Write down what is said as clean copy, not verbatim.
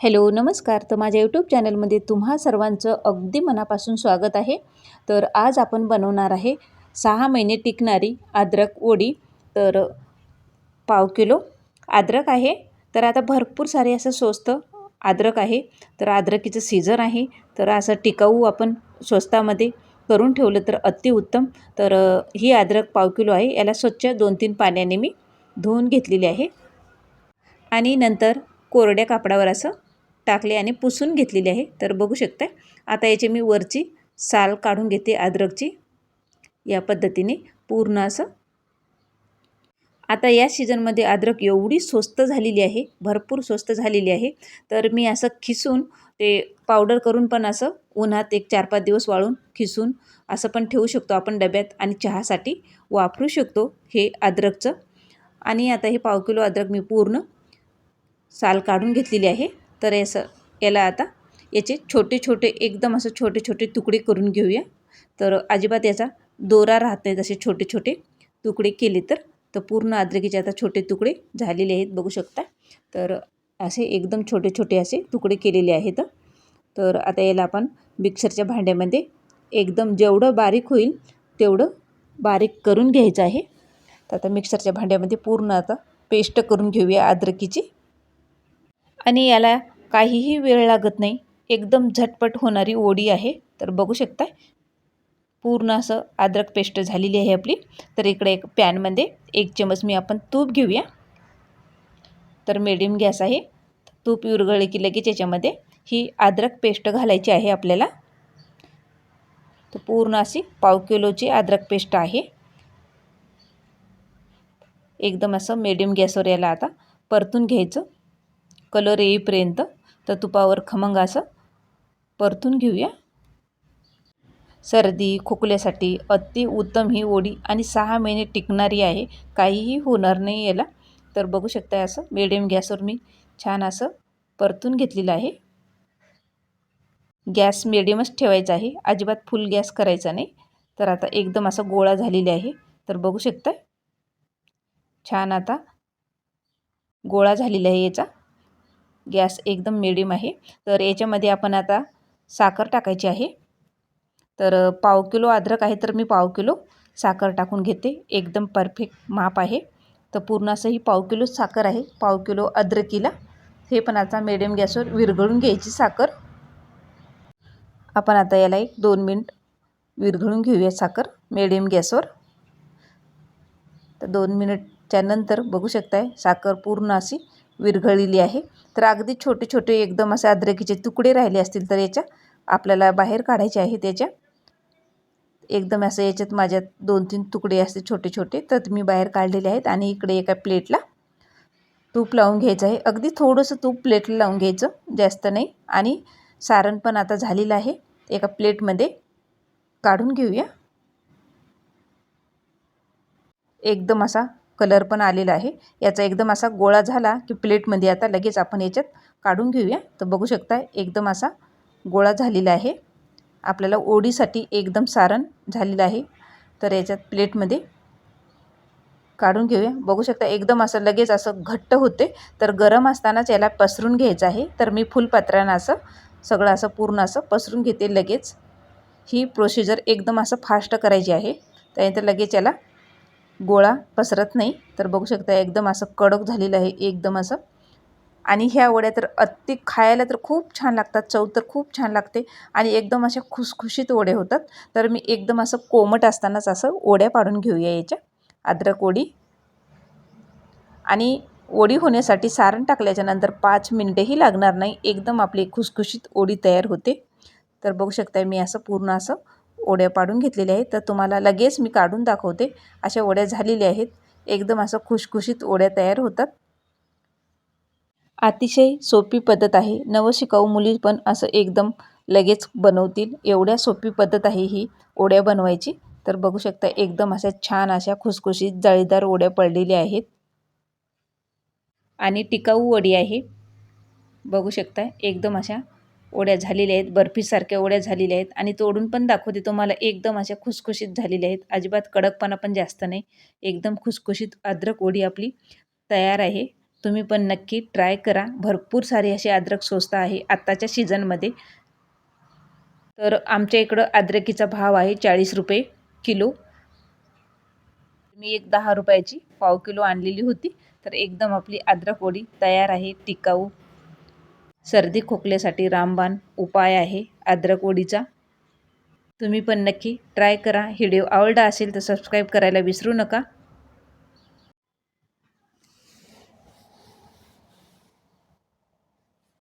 Hello नमस्कार. तर माझ्या यूट्यूब चॅनलमध्ये तुम्हा सर्वांचं अगदी मनापासून स्वागत आहे. तर आज आपण बनवणार आहे 6 महिने टिकणारी अद्रक वडी. तर पाव किलो अद्रक आहे. तर आता भरपूर सारे असं स्वस्त अद्रक आहे. तर अद्रकीचं सीझन आहे. तर असं टिकाऊ आपण स्वस्तामध्ये करून ठेवलं तर अतिउत्तम. तर ही अद्रक पाव किलो आहे. याला स्वच्छ 2-3 पाण्याने मी धुवून घेतलेली आहे आणि नंतर कोरड्या कापडावर असं टाकले आणि पुसून घेतलेली आहे. तर बघू शकता आता याची मी वरची साल काढून घेते अद्रकची या पद्धतीने पूर्ण असं. आता या सीझनमध्ये अद्रक एवढी स्वस्त झालेली आहे, भरपूर स्वस्त झालेली आहे. तर मी असं खिसून ते पावडर करून पण असं उन्हात एक 4-5 दिवस वाळून खिसून असं पण ठेवू शकतो आपण डब्यात आणि चहासाठी वापरू शकतो हे अद्रकचं. आणि आता हे पाव किलो अद्रक मी पूर्ण साल काढून घेतलेली आहे. तर याला आता याचे छोटे छोटे एकदम असं छोटे छोटे तुकडे करून घेऊया. तर अजिबात याचा दोरा राहत नाही. जसे छोटे छोटे तुकडे केले तर पूर्ण अद्रकीचे आता छोटे तुकडे झालेले आहेत बघू शकता. तर असे एकदम छोटे छोटे असे तुकडे केलेले आहेत. तर आता याला आपण मिक्सरच्या भांड्यामध्ये एकदम जेवढं बारीक होईल तेवढं बारीक करून घ्यायचं आहे. तर आता मिक्सरच्या भांड्यामध्ये पूर्ण आता पेस्ट करून घेऊया अद्रकीची. आणि याला काहीही वेळ लागत नाही, एकदम झटपट होणारी वडी आहे. तर बघू शकता पूर्ण असं अद्रक पेस्ट झालेली आहे आपली. तर इकडे एक पॅनमध्ये 1 चमच मी आपण तूप घेऊया. तर मीडियम गॅस आहे. तूप विरघळले की लगेच याच्यामध्ये ही अद्रक पेस्ट घालायची आहे आपल्याला. तर पूर्ण अशी पाव किलोची अद्रक पेस्ट आहे. एकदम असं मीडियम गॅसवर याला आता परतून घ्यायचं कलर येईपर्यंत. तर तुपावर खमंग असं परतून घेऊया. सर्दी खोकल्यासाठी अतिउत्तम ही वडी आणि 6 महिने टिकणारी आहे, काहीही होणार नाही याला. तर बघू शकता असं मीडियम गॅसवर मी छान असं परतून घेतलेलं आहे. गॅस मीडियमच ठेवायचा आहे, अजिबात फुल गॅस करायचा नाही. तर आता एकदम असा गोळा झालेला आहे. तर बघू शकता छान आता गोळा झालेला आहे याचा. गॅस एकदम मीडियम आहे. तर याच्यामध्ये आपण आता साखर टाकायची आहे. तर पाव किलो अद्रक आहे तर मी पाव किलो साखर टाकून घेते. एकदम परफेक्ट माप आहे. तर पूर्ण असं ही पाव किलो साखर आहे पाव किलो अद्रकीला. हे पण आता मीडियम गॅसवर विरघळून घ्यायची साखर. आपण आता याला 1-2 मिनिट विरघळून घेऊया साखर मीडियम गॅसवर. तर 2 मिनिटच्या नंतर बघू शकताय साखर पूर्ण अशी विरघळलेली आहे. तर अगदी छोटे छोटे एकदम असे अद्रकीचे तुकडे राहिले असतील तर याच्या आपल्याला बाहेर काढायचे आहे. त्याच्या एकदम असं याच्यात माझ्यात 2-3 तुकडे असते छोटे छोटे, तर मी बाहेर काढलेले आहेत. आणि इकडे एका प्लेटला तूप लावून घ्यायचं आहे. अगदी थोडंसं तूप प्लेटला लावून घ्यायचं, जास्त नाही. आणि सारण पण आता झालेलं आहे. एका प्लेटमध्ये काढून घेऊया. एकदम असा कलर पण आलेला आहे. याचा एकदम असा गोळा झाला की प्लेटमध्ये आता लगेच आपण याच्यात काढून घेऊया. तर बघू शकता एकदम असा गोळा झालेला आहे. आपल्याला ओढीसाठी एकदम सारण झालेलं आहे. तर याच्यात प्लेटमध्ये काढून घेऊया. बघू शकता एकदम असं लगेच असं घट्ट होते. तर गरम असतानाच याला पसरून घ्यायचं आहे. तर मी फुलपत्रानं असं सगळं असं पूर्ण असं पसरून घेते लगेच. ही प्रोसिजर एकदम असं फास्ट करायची आहे, त्यानंतर लगेच याला गोळा पसरत नाही. तर बघू शकता एकदम असं कडक झालेलं आहे एकदम असं. आणि ह्या वड्या तर खायला तर खूप छान लागतात, चव तर खूप छान लागते आणि एकदम अशा खुसखुशीत वडे होतात. तर मी एकदम असं कोमट असतानाच असं वड्या पाडून घेऊया याच्या अद्रक वडी. आणि वडी होण्यासाठी सारण टाकल्याच्या नंतर 5 मिनिटेही लागणार नाही, एकदम आपली खुसखुशीत वडी तयार होते. तर बघू शकता मी असं पूर्ण असं वड्या पाडून घेतलेल्या आहेत. तर तुम्हाला लगेच मी काढून दाखवते. अशा वड्या झालेल्या आहेत. एकदम असं खुसखुशीत वड्या तयार होतात. अतिशय सोपी पद्धत आहे. नवशिकाऊ मुली पण असं एकदम लगेच बनवतील, एवढ्या सोपी पद्धत आहे ही वड्या बनवायची. तर बघू शकता एकदम अशा छान अशा खुसखुशीत जाळीदार वड्या पडलेल्या आहेत आणि टिकाऊ वडी आहे. बघू शकता एकदम अशा वड्या झालेल्या आहेत, बर्फीसारख्या वड्या झालेल्या आहेत. आणि तोडून पण दाखवते तुम्हाला. एकदम अशा खुसखुशीत झालेल्या आहेत, अजिबात कडकपणा पण जास्त नाही. एकदम खुसखुशीत अद्रक वडी आपली तयार आहे. तुम्ही पण नक्की ट्राय करा. भरपूर सारी अशी अद्रक स्वस्त आहे आत्ताच्या सीझनमध्ये. तर आमच्या इकडं अद्रकीचा भाव आहे 40 रुपये किलो. मी एक 10 रुपयाची पाव किलो आणलेली होती. तर एकदम आपली अद्रक वडी तयार आहे. टिकाऊ सर्दी खोकल्यासाठी रामबाण उपाय आहे अद्रक वडीचा. तुम्ही पण नक्की ट्राय करा. व्हिडिओ आवडला असेल तर सबस्क्राईब करायला विसरू नका.